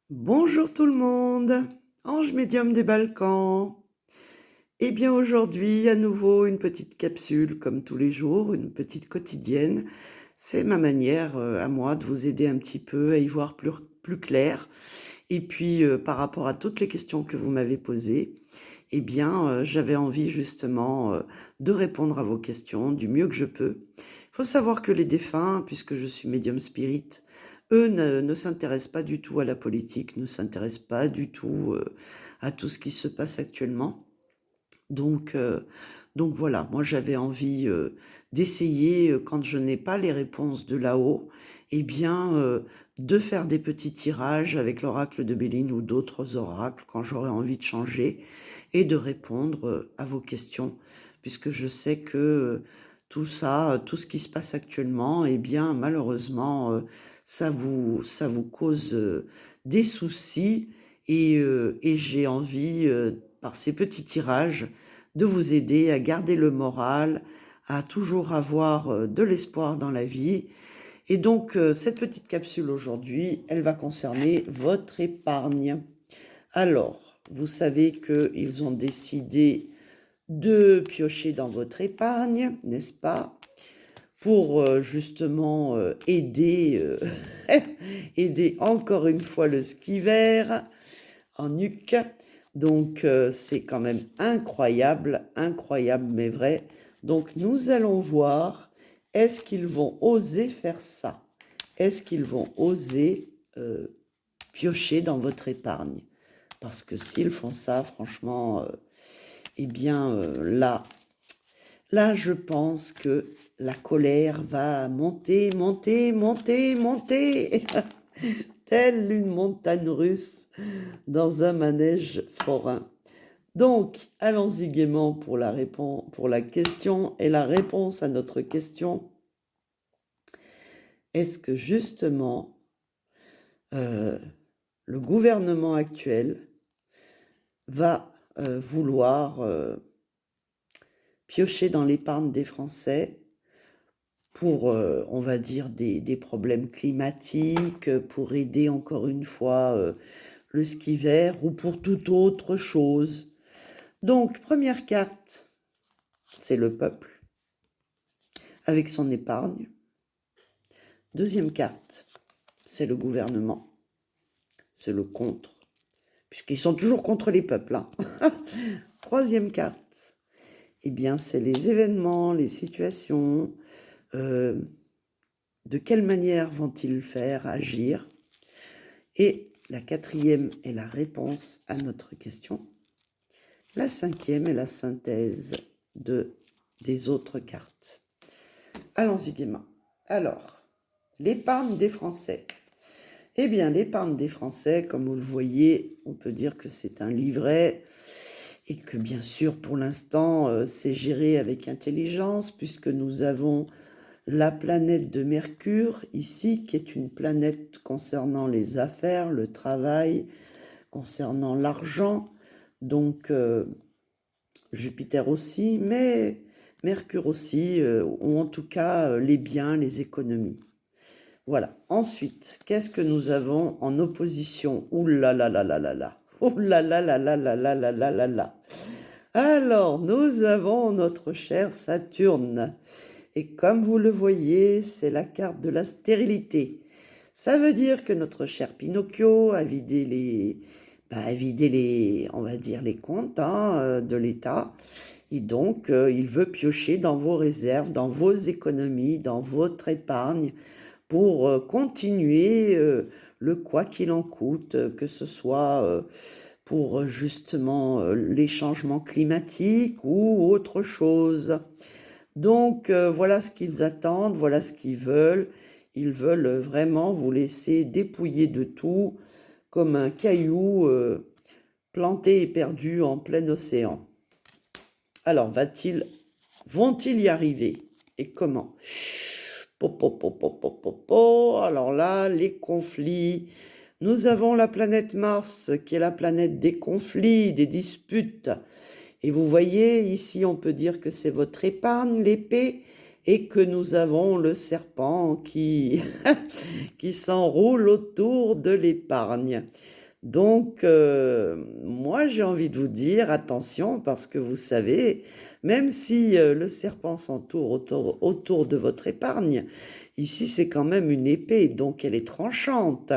Bonjour tout le monde, Ange médium des Balkans. Eh bien aujourd'hui, à nouveau, une petite capsule comme tous les jours, une petite quotidienne. C'est ma manière à moi de vous aider un petit peu à y voir plus clair. Et puis par rapport à toutes les questions que vous m'avez posées, eh bien j'avais envie justement de répondre à vos questions du mieux que je peux. Il faut savoir que les défunts, puisque je suis médium spirit, eux ne s'intéressent pas du tout à la politique, ne s'intéressent pas du tout à tout ce qui se passe actuellement. Donc, heu, donc voilà, moi j'avais envie d'essayer, quand je n'ai pas les réponses de là-haut, eh bien de faire des petits tirages avec l'oracle de Béline ou d'autres oracles quand j'aurais envie de changer et de répondre à vos questions. Puisque je sais que tout ça, tout ce qui se passe actuellement, eh bien malheureusement, ça vous cause des soucis et j'ai envie, par ces petits tirages, de vous aider à garder le moral, à toujours avoir de l'espoir dans la vie. Et donc, cette petite capsule aujourd'hui, elle va concerner votre épargne. Alors, vous savez qu'ils ont décidé de piocher dans votre épargne, n'est-ce pas? Pour justement aider, aider encore une fois le ski vert en nuque. Donc, c'est quand même incroyable, incroyable mais vrai. Donc, nous allons voir, est-ce qu'ils vont oser faire ça? Est-ce qu'ils vont oser piocher dans votre épargne? Parce que s'ils font ça, franchement, eh bien, là, je pense que la colère va monter, monter, monter, monter, telle une montagne russe dans un manège forain. Donc, allons-y gaiement pour pour la question et la réponse à notre question. Est-ce que justement, euh, le gouvernement actuel va vouloir piocher dans l'épargne des Français pour, on va dire, des problèmes climatiques, pour aider encore une fois le ski vert ou pour toute autre chose? Donc, première carte, c'est le peuple avec son épargne. Deuxième carte, c'est le gouvernement, c'est le contre, puisqu'ils sont toujours contre les peuples, hein. Troisième carte, eh bien, c'est les événements, les situations. De quelle manière vont-ils faire agir? Et la quatrième est la réponse à notre question. La cinquième est la synthèse des autres cartes. Allons-y gaiement. Alors, l'épargne des Français. Eh bien, l'épargne des Français, comme vous le voyez, on peut dire que c'est un livret et que bien sûr, pour l'instant, c'est géré avec intelligence puisque nous avons la planète de Mercure ici, qui est une planète concernant les affaires, le travail, concernant l'argent, donc Jupiter aussi, mais Mercure aussi, ou en tout cas les biens, les économies. Voilà. Ensuite, qu'est-ce que nous avons en opposition? Ouh là là là là là là. Ouh là là là là là là là là là là. Alors, nous avons notre cher Saturne. Et comme vous le voyez, c'est la carte de la stérilité. Ça veut dire que notre cher Pinocchio a vidé on va dire, les comptes de l'État. Et donc, il veut piocher dans vos réserves, dans vos économies, dans votre épargne, pour continuer le quoi qu'il en coûte, que ce soit pour justement les changements climatiques ou autre chose. Donc voilà ce qu'ils attendent, voilà ce qu'ils veulent. Ils veulent vraiment vous laisser dépouiller de tout comme un caillou planté et perdu en plein océan. Alors vont-ils y arriver? Et comment? Alors là, les conflits. Nous avons la planète Mars, qui est la planète des conflits, des disputes. Et vous voyez, ici, on peut dire que c'est votre épargne, l'épée, et que nous avons le serpent qui, qui s'enroule autour de l'épargne. Donc, moi, j'ai envie de vous dire, attention, parce que vous savez, même si le serpent s'entoure autour de votre épargne, ici, c'est quand même une épée, donc elle est tranchante.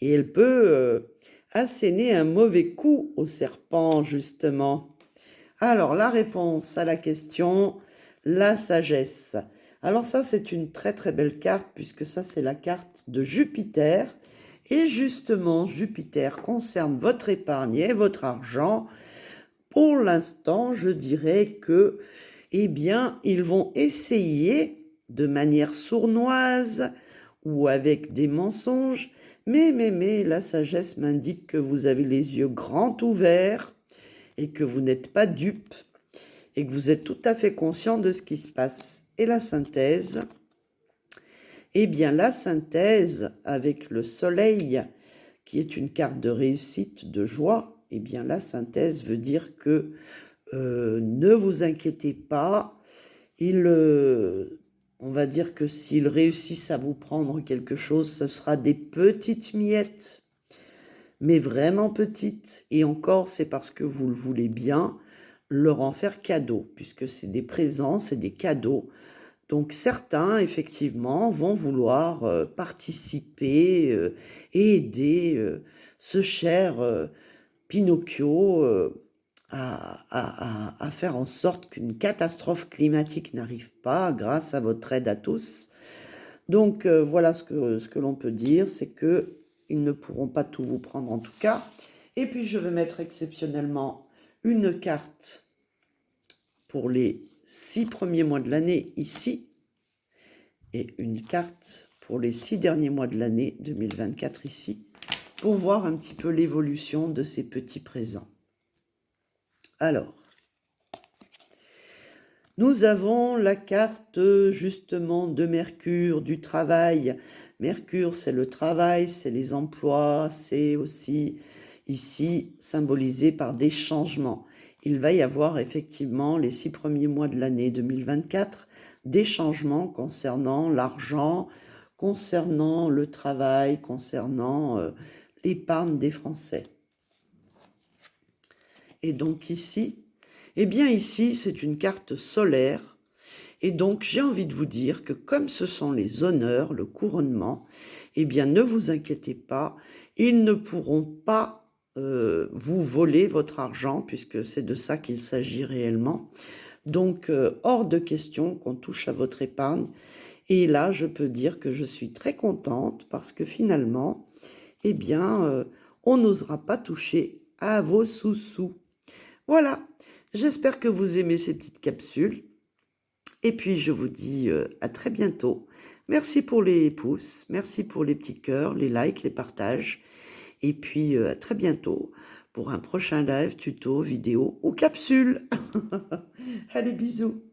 Et elle peut asséner un mauvais coup au serpent, justement. Alors, la réponse à la question, la sagesse. Alors ça, c'est une très très belle carte, puisque ça, c'est la carte de Jupiter. Et justement, Jupiter concerne votre épargne et votre argent. Pour l'instant, je dirais que, eh bien, ils vont essayer de manière sournoise ou avec des mensonges, mais la sagesse m'indique que vous avez les yeux grands ouverts et que vous n'êtes pas dupe et que vous êtes tout à fait conscient de ce qui se passe. Et la synthèse, eh bien la synthèse avec le soleil, qui est une carte de réussite, de joie, eh bien la synthèse veut dire que ne vous inquiétez pas, on va dire que s'ils réussissent à vous prendre quelque chose, ce sera des petites miettes, mais vraiment petites, et encore c'est parce que vous le voulez bien, leur en faire cadeau, puisque c'est des présents, c'est des cadeaux. Donc certains, effectivement, vont vouloir participer et aider ce cher Pinocchio à faire en sorte qu'une catastrophe climatique n'arrive pas grâce à votre aide à tous. Donc voilà ce que l'on peut dire, c'est que ils ne pourront pas tout vous prendre en tout cas. Et puis je vais mettre exceptionnellement une carte pour les 6 premiers mois de l'année ici et une carte pour les 6 derniers mois de l'année 2024 ici pour voir un petit peu l'évolution de ces petits présents. Alors, nous avons la carte justement de Mercure, du travail. Mercure, c'est le travail, c'est les emplois, c'est aussi ici symbolisé par des changements. Il va y avoir effectivement les 6 premiers mois de l'année 2024 des changements concernant l'argent, concernant le travail, concernant l'épargne des Français. Et donc ici, eh bien ici, c'est une carte solaire. Et donc, j'ai envie de vous dire que comme ce sont les honneurs, le couronnement, eh bien, ne vous inquiétez pas, ils ne pourront pas vous voler votre argent, puisque c'est de ça qu'il s'agit réellement. Donc, hors de question qu'on touche à votre épargne. Et là, je peux dire que je suis très contente parce que finalement, eh bien, on n'osera pas toucher à vos sous-sous. Voilà, j'espère que vous aimez ces petites capsules. Et puis, je vous dis à très bientôt. Merci pour les pouces, merci pour les petits cœurs, les likes, les partages. Et puis, à très bientôt pour un prochain live, tuto, vidéo ou capsule. Allez, bisous.